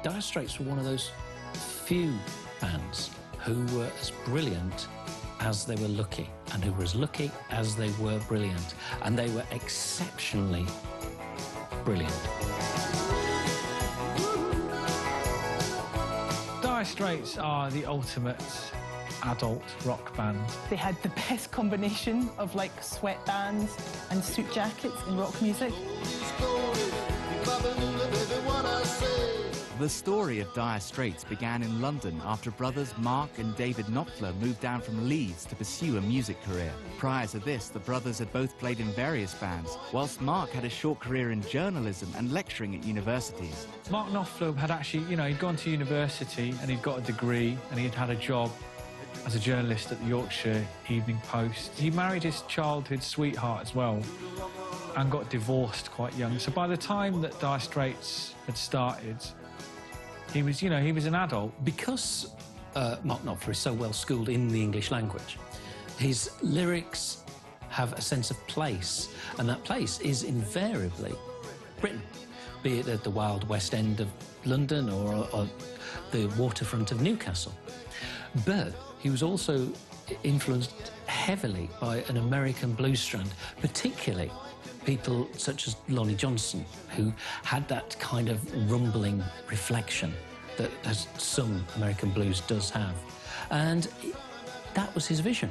Dire Straits were one of those few bands who were as brilliant as they were lucky, and who were as lucky as they were brilliant, and they were exceptionally brilliant. Dire Straits are the ultimate adult rock band. They had the best combination of like sweatbands and suit jackets in rock music. The story of Dire Straits began in London after brothers Mark and David Knopfler moved down from Leeds to pursue a music career. Prior to this, the brothers had both played in various bands, whilst Mark had a short career in journalism and lecturing at universities. Mark Knopfler had actually, you know, he'd gone to university and he'd got a degree and he'd had a job as a journalist at the Yorkshire Evening Post. He married his childhood sweetheart as well and got divorced quite young. So by the time that Dire Straits had started, he was, you know, he was an adult. Because Mark Knopfler is so well schooled in the English language, his lyrics have a sense of place, and that place is invariably Britain, be it at the Wild West End of London or the waterfront of Newcastle. But he was also influenced heavily by an American blues strand, particularly people such as Lonnie Johnson, who had that kind of rumbling reflection that some American blues does have. And that was his vision,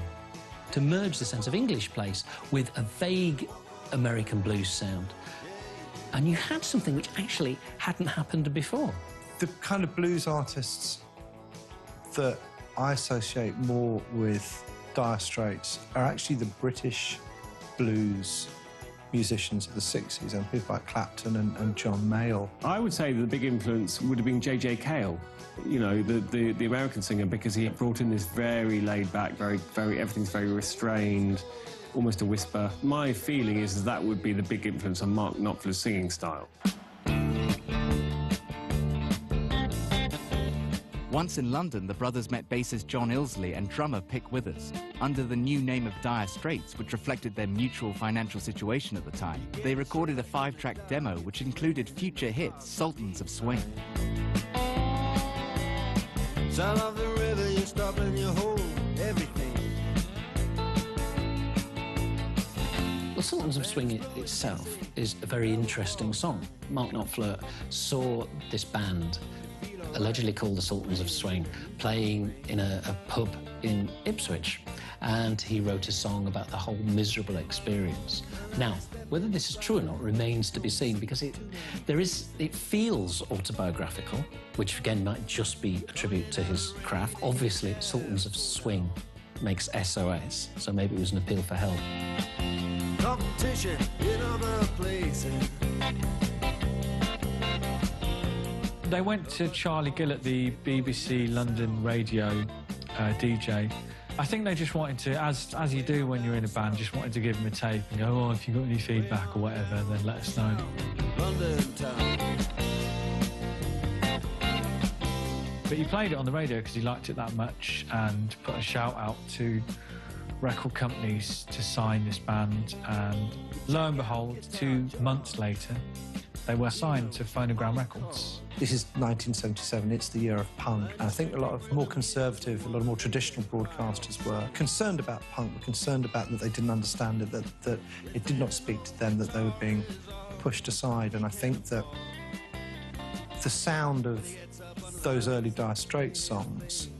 to merge the sense of English place with a vague American blues sound. And you had something which actually hadn't happened before. The kind of blues artists that I associate more with Dire Straits are actually the British blues musicians of the 60s, and people like Clapton and John Mayall. I would say the big influence would have been J.J. Cale, you know, the American singer, because he brought in this very laid-back, very, everything's very restrained, almost a whisper. My feeling is that would be the big influence on Mark Knopfler's singing style. Once in London, the brothers met bassist John Ilsley and drummer Pick Withers. Under the new name of Dire Straits, which reflected their mutual financial situation at the time, they recorded a 5-track demo which included future hits Sultans of Swing. Sound of the river, you stop and you hold everything. Well, Sultans of Swing itself is a very interesting song. Mark Knopfler saw this band, allegedly called the Sultans of Swing, playing in a pub in Ipswich, and he wrote a song about the whole miserable experience. Now, whether this is true or not remains to be seen, because it feels autobiographical, which again might just be a tribute to his craft. Obviously, Sultans of Swing makes SOS, so maybe it was an appeal for help. Competition in other places. They went to Charlie Gillett, the BBC London radio DJ. I think they just wanted to, as you do when you're in a band, just wanted to give them a tape and go, oh, if you've got any feedback or whatever, then let us know. London town. But he played it on the radio because he liked it that much and put a shout out to record companies to sign this band, and lo and behold, 2 months later, they were signed to Phonogram Records. This is 1977, it's the year of punk, and I think a lot of more conservative, a lot of more traditional broadcasters were concerned about punk, were concerned about that they didn't understand it, that it did not speak to them, that they were being pushed aside. And I think that the sound of those early Dire Straits songs,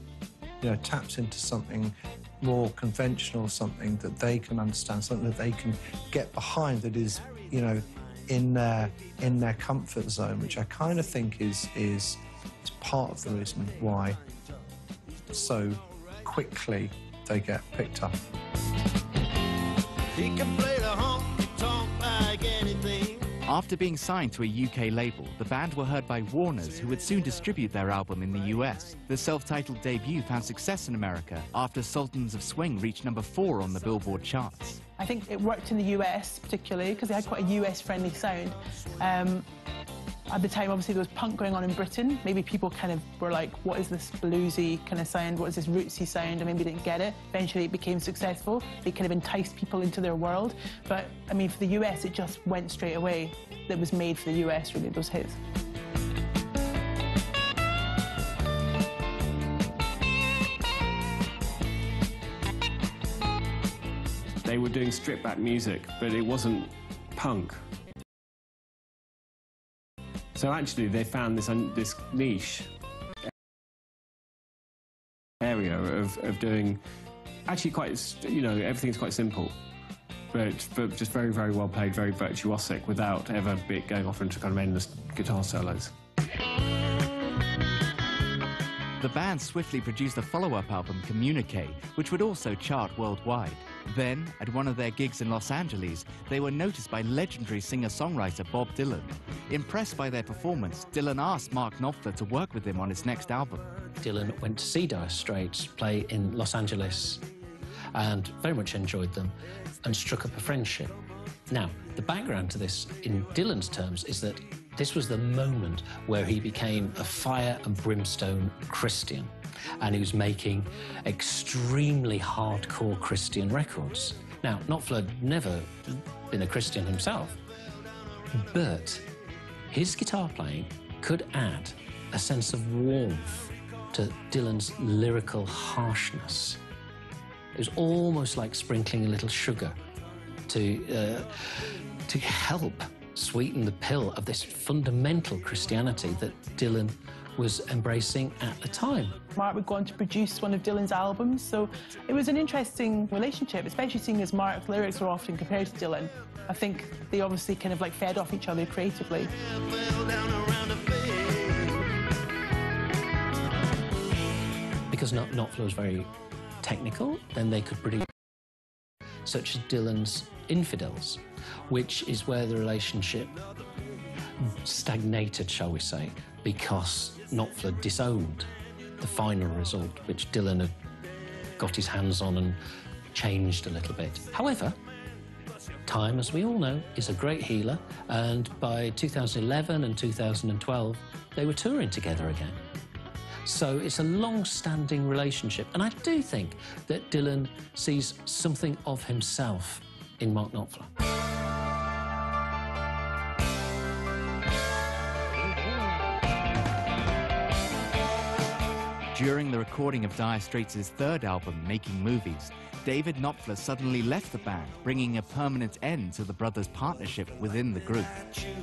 you know, taps into something more conventional, something that they can understand, something that they can get behind, that is, you know, in their comfort zone, which I kind of think is part of the reason why so quickly they get picked up. He can play the honky-tonk like anything. After being signed to a UK label, the band were heard by Warner's, who would soon distribute their album in the US. The self-titled debut found success in America after Sultans of Swing reached #4 on the Billboard charts. I think it worked in the US particularly because they had quite a US-friendly sound. At the time, obviously, there was punk going on in Britain. Maybe people kind of were like, what is this bluesy kind of sound? What is this rootsy sound? And maybe didn't get it. Eventually, it became successful. They kind of enticed people into their world. But, I mean, for the US, it just went straight away. It was made for the US, really, those hits. stripped-back music, but it wasn't punk. So actually, they found this niche area of doing actually quite, you know, everything's quite simple, but just very, very well played, very virtuosic, without ever going off into kind of endless guitar solos. The band swiftly produced a follow-up album, Communique, which would also chart worldwide. Then, at one of their gigs in Los Angeles, they were noticed by legendary singer-songwriter Bob Dylan. Impressed by their performance, Dylan asked Mark Knopfler to work with him on his next album. Dylan went to see Dire Straits play in Los Angeles and very much enjoyed them and struck up a friendship. Now, the background to this, in Dylan's terms, is that this was the moment where he became a fire and brimstone Christian, and he was making extremely hardcore Christian records. Now, Knopfler had never been a Christian himself, but his guitar playing could add a sense of warmth to Dylan's lyrical harshness. It was almost like sprinkling a little sugar to help sweeten the pill of this fundamental Christianity that Dylan was embracing at the time. Mark would go on to produce one of Dylan's albums, so it was an interesting relationship, especially seeing as Mark's lyrics were often compared to Dylan. I think they obviously kind of like fed off each other creatively. Because Knopfler was very technical, then they could produce such as Dylan's Infidels, which is where the relationship stagnated, shall we say, because Knopfler disowned the final result, which Dylan had got his hands on and changed a little bit. However, time, as we all know, is a great healer, and by 2011 and 2012, they were touring together again. So it's a long-standing relationship, and I do think that Dylan sees something of himself in Mark Knopfler. During the recording of Dire Straits' third album, Making Movies, David Knopfler suddenly left the band, bringing a permanent end to the brothers' partnership within the group.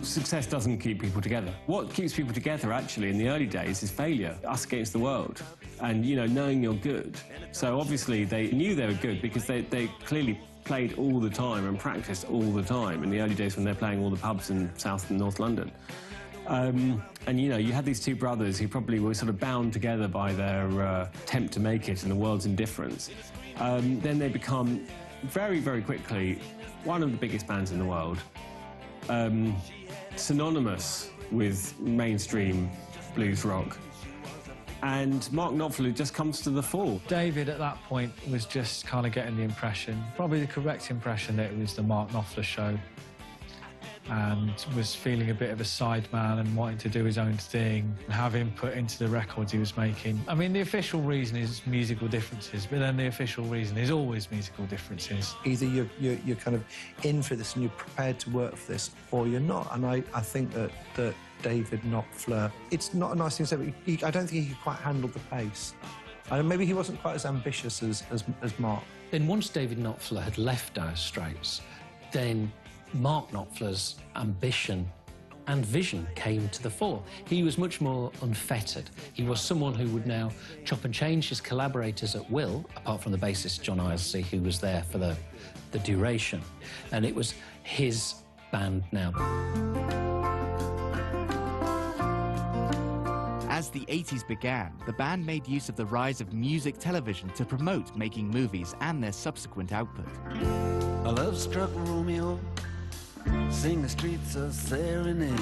Success doesn't keep people together. What keeps people together, actually, in the early days is failure, us against the world, and, you know, knowing you're good. So obviously they knew they were good because they clearly played all the time and practiced all the time in the early days when they're playing all the pubs in South and North London. And, you know, you had these two brothers who probably were sort of bound together by their attempt to make it and the world's indifference. Then they become, very, very quickly, one of the biggest bands in the world, synonymous with mainstream blues rock. And Mark Knopfler just comes to the fore. David, at that point, was just kind of getting the impression, probably the correct impression, that it was the Mark Knopfler show, and was feeling a bit of a sideman and wanting to do his own thing and have input into the records he was making. I mean, the official reason is musical differences, but then the official reason is always musical differences. Either you're kind of in for this and you're prepared to work for this, or you're not. And I think that David Knopfler, it's not a nice thing to say, but I don't think he could quite handle the pace. And maybe he wasn't quite as ambitious as Mark. Then once David Knopfler had left Dire Straits, then Mark Knopfler's ambition and vision came to the fore. He was much more unfettered. He was someone who would now chop and change his collaborators at will, apart from the bassist John Isley, who was there for the duration. And it was his band now. As the 80s began, the band made use of the rise of music television to promote Making Movies and their subsequent output. A love-struck Romeo, sing the streets of serenade.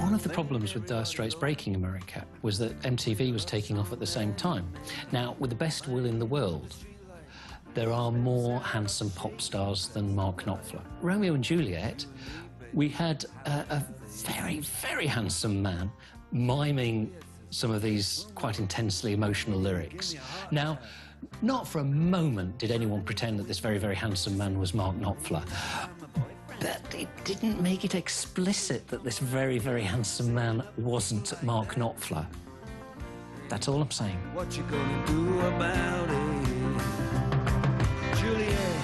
One of the problems with Dire Straits breaking America was that MTV was taking off at the same time. Now, with the best will in the world, there are more handsome pop stars than Mark Knopfler. Romeo and Juliet, we had a very, very handsome man miming some of these quite intensely emotional lyrics. Now, not for a moment did anyone pretend that this very, very handsome man was Mark Knopfler. But it didn't make it explicit that this very, very handsome man wasn't Mark Knopfler. That's all I'm saying. What you gonna do about it? Juliet,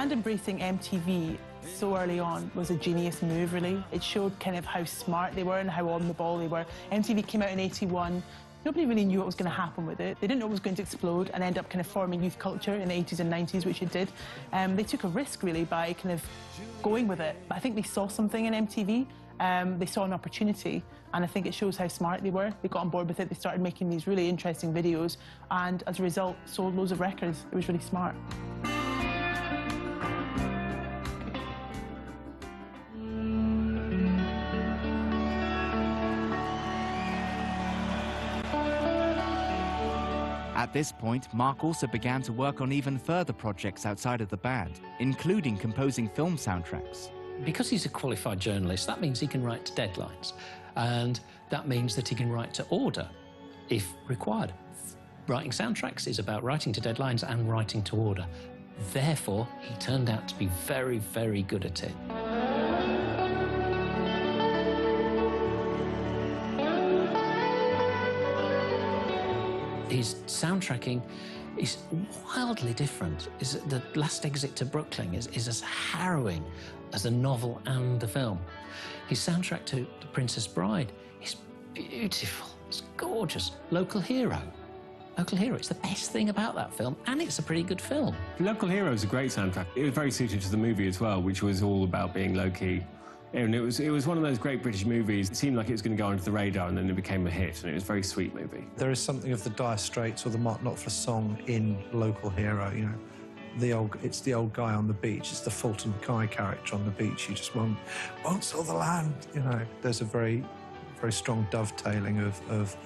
band embracing MTV so early on was a genius move, really. It showed kind of how smart they were and how on the ball they were. MTV came out in '81. Nobody really knew what was going to happen with it. They didn't know it was going to explode and end up kind of forming youth culture in the '80s and '90s, which it did. They took a risk, really, by kind of going with it. But I think they saw something in MTV. They saw an opportunity, and I think it shows how smart they were. They got on board with it. They started making these really interesting videos, and as a result, sold loads of records. It was really smart. At this point, Mark also began to work on even further projects outside of the band, including composing film soundtracks. Because he's a qualified journalist, that means he can write to deadlines, and that means that he can write to order, if required. Writing soundtracks is about writing to deadlines and writing to order. Therefore, he turned out to be very, very good at it. His soundtracking is wildly different. The Last Exit to Brooklyn is as harrowing as the novel and the film. His soundtrack to The Princess Bride is beautiful, it's gorgeous. Local Hero. Local Hero, it's the best thing about that film, and it's a pretty good film. Local Hero is a great soundtrack. It was very suited to the movie as well, which was all about being low-key. And it was one of those great British movies. It seemed like it was going to go under the radar, and then it became a hit, and it was a very sweet movie. There is something of the Dire Straits or the Mark Knopfler song in Local Hero, you know. It's the old guy on the beach. It's the Fulton Mackay character on the beach. You just won't sell the land, you know. There's a very, very strong dovetailing of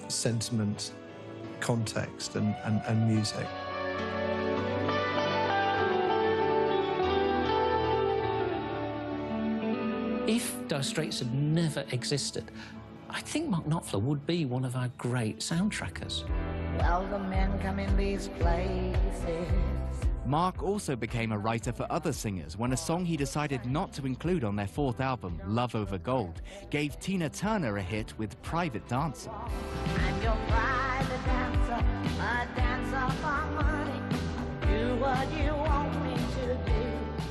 sentiment, context, and music. If Dire Straits had never existed, I think Mark Knopfler would be one of our great soundtrackers. Well, the men come in these places. Mark also became a writer for other singers when a song he decided not to include on their fourth album, Love Over Gold, gave Tina Turner a hit with Private Dancer. I'm your private dancer, a dancer for money. Do what you want me to do.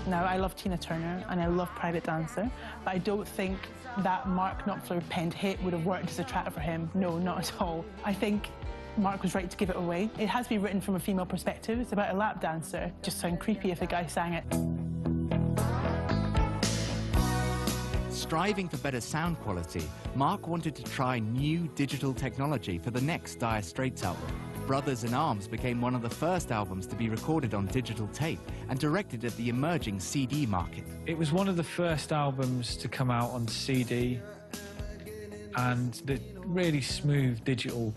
Now, I love Tina Turner and I love Private Dancer, but I don't think that Mark Knopfler penned hit would have worked as a track for him. No, not at all. I think Mark was right to give it away. It has to be written from a female perspective. It's about a lap dancer. It'd just sound creepy if a guy sang it. Striving for better sound quality, Mark wanted to try new digital technology for the next Dire Straits album. Brothers in Arms became one of the first albums to be recorded on digital tape and directed at the emerging CD market. It was one of the first albums to come out on CD, and the really smooth digital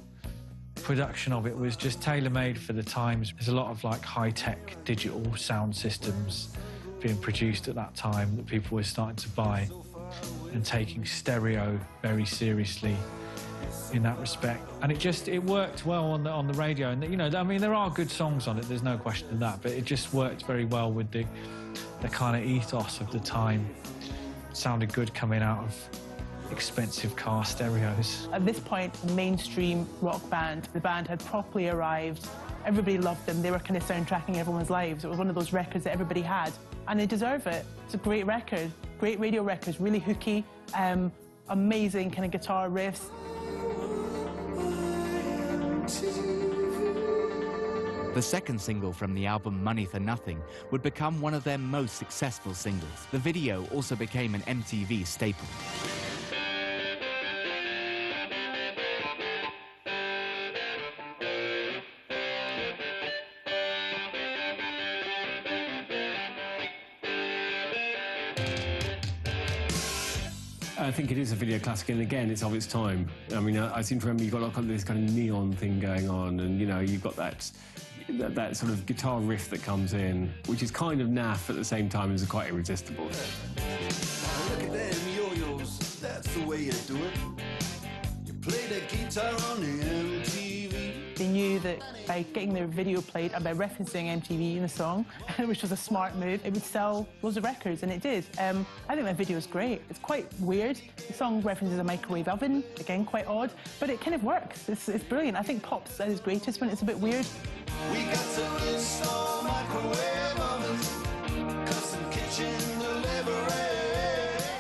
production of it was just tailor-made for the times. There's a lot of like high-tech digital sound systems being produced at that time that people were starting to buy, and taking stereo very seriously in that respect. And it worked well on the radio. And, you know, I mean, there are good songs on it, there's no question of that, but it just worked very well with the kind of ethos of the time. It sounded good coming out of expensive car stereos. At this point, a mainstream rock band, the band had properly arrived. Everybody loved them. They were kind of soundtracking everyone's lives. It was one of those records that everybody had, and they deserve it. It's a great record, great radio records, really hooky, amazing kind of guitar riffs. The second single from the album, Money for Nothing, would become one of their most successful singles. The video also became an MTV staple. I think it is a video classic, and again, it's of its time. I mean, I seem to remember you've got this kind of neon thing going on, and, you know, you've got that sort of guitar riff that comes in, which is kind of naff at the same time as quite irresistible. Look at them yo-yos, that's the way you do it. You play the guitar on the MTV. They knew that by getting their video played and by referencing MTV in the song, which was a smart move, it would sell loads of records, and it did. I think that video is great. It's quite weird. The song references a microwave oven, again, quite odd, but it kind of works. It's brilliant. I think pop's at its greatest when it's a bit weird. We got to install microwave ovens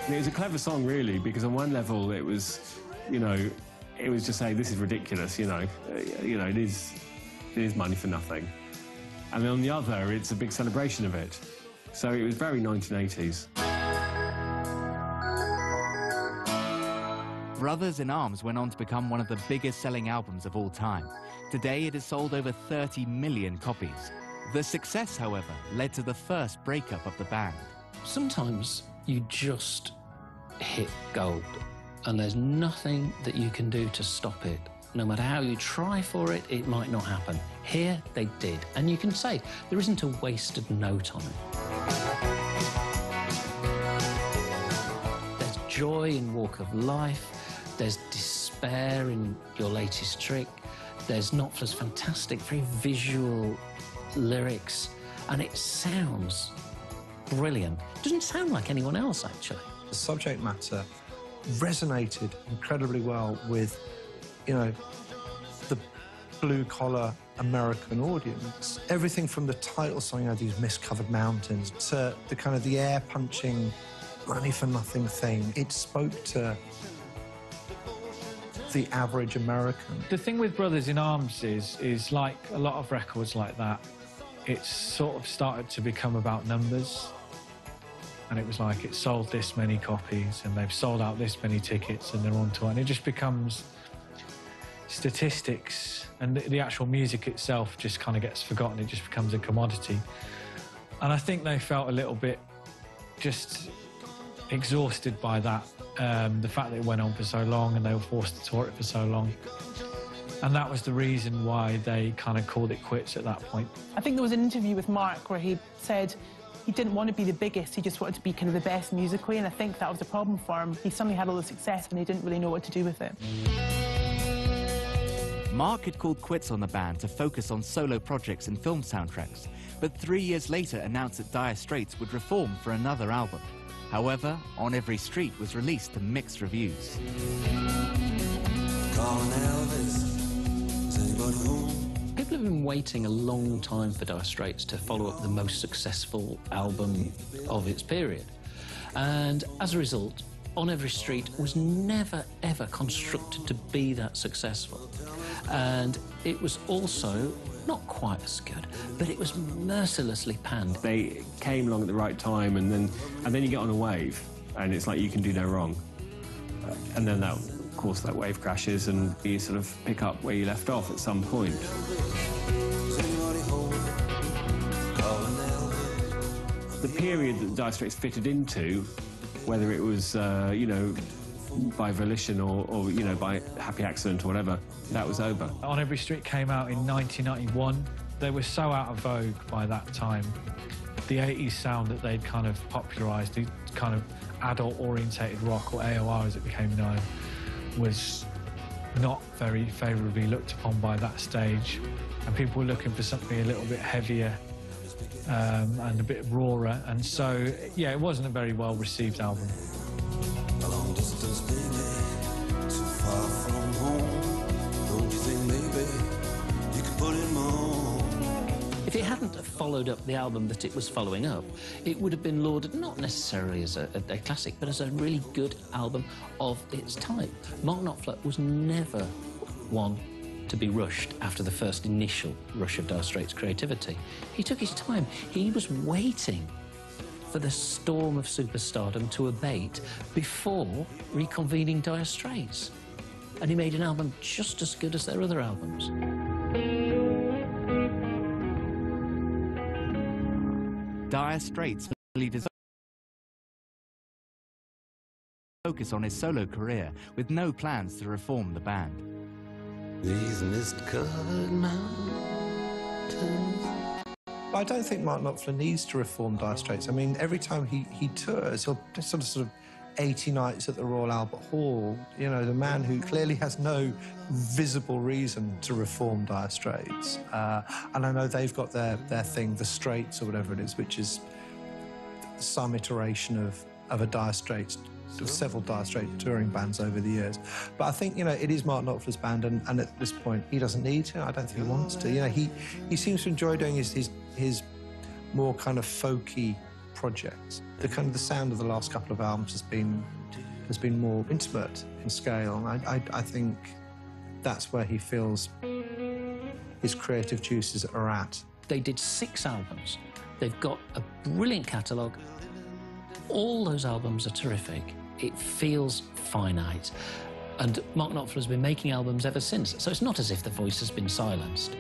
And it was a clever song, really, because on one level it was, you know, it was just saying, this is ridiculous, you know, it is money for nothing. And then on the other, it's a big celebration of it. So it was very 1980s. Brothers in Arms went on to become one of the biggest selling albums of all time. Today it has sold over 30 million copies. The success, however, led to the first breakup of the band. Sometimes you just hit gold, and there's nothing that you can do to stop it. No matter how you try for it, it might not happen. Here, they did. And you can say there isn't a wasted note on it. There's joy in Walk of Life. There's despair in your latest trick. There's Knopfler's fantastic, very visual lyrics. And it sounds brilliant. It doesn't sound like anyone else, actually. The subject matter resonated incredibly well with, you know, the blue-collar American audience. Everything from the title song, you know, these mist-covered mountains, to the kind of the air-punching, money-for-nothing thing. It spoke to the average American. The thing with Brothers in Arms is like a lot of records like that, it's sort of started to become about numbers. And it was like, it sold this many copies, and they've sold out this many tickets, and they're on to it. And it just becomes statistics, and the actual music itself just kind of gets forgotten. It just becomes a commodity. And I think they felt a little bit just exhausted by that. The fact that it went on for so long and they were forced to tour it for so long. And that was the reason why they kind of called it quits at that point. I think there was an interview with Mark where he said he didn't want to be the biggest, he just wanted to be kind of the best musically, and I think that was the problem for him. He suddenly had all the success and he didn't really know what to do with it. Mark had called quits on the band to focus on solo projects and film soundtracks, but 3 years later announced that Dire Straits would reform for another album. However, On Every Street was released to mixed reviews. Calling Elvis, is anybody home? People have been waiting a long time for Dire Straits to follow up the most successful album of its period. And as a result, On Every Street was never, ever constructed to be that successful. And it was also not quite as good, but it was mercilessly panned. They came along at the right time, and then you get on a wave, and it's like you can do no wrong. And then that, of course, that wave crashes, and you sort of pick up where you left off at some point. Is anybody home? Calling Elvis. The period that Dire Straits fitted into, whether it was, you know, by volition or, you know, by happy accident or whatever, that was over. On Every Street came out in 1991. They were so out of vogue by that time. The 80s sound that they'd kind of popularised, the kind of adult-orientated rock, or AOR as it became known, was not very favourably looked upon by that stage. And people were looking for something a little bit heavier and a bit rawer. And so, yeah, it wasn't a very well-received album. A long distance, baby, too far from home. Don't you think maybe you could put him on? If it hadn't followed up the album that it was following up, it would have been lauded not necessarily as a classic, but as a really good album of its type. Mark Knopfler was never one to be rushed after the first initial rush of Dire Straits' creativity. He took his time. He was waiting for the storm of superstardom to abate before reconvening Dire Straits. And he made an album just as good as their other albums. Dire Straits leaders focus on his solo career with no plans to reform the band. These mist-covered mountains. I don't think Mark Knopfler needs to reform Dire Straits. I mean, every time he tours, he'll sort of 80 nights at the Royal Albert Hall. You know, the man who clearly has no visible reason to reform Dire Straits. And I know they've got their thing, the Straits or whatever it is, which is some iteration of a Dire Straits, of several Dire Straits touring bands over the years. But I think, you know, it is Mark Knopfler's band, and at this point, he doesn't need to. I don't think he wants to. You know, he seems to enjoy doing his more kind of folky project. The kind of the sound of the last couple of albums has been more intimate in scale, and I think that's where he feels his creative juices are at. They did 6 albums. They've got a brilliant catalogue. All those albums are terrific. It feels finite. And Mark Knopfler has been making albums ever since, so it's not as if the voice has been silenced.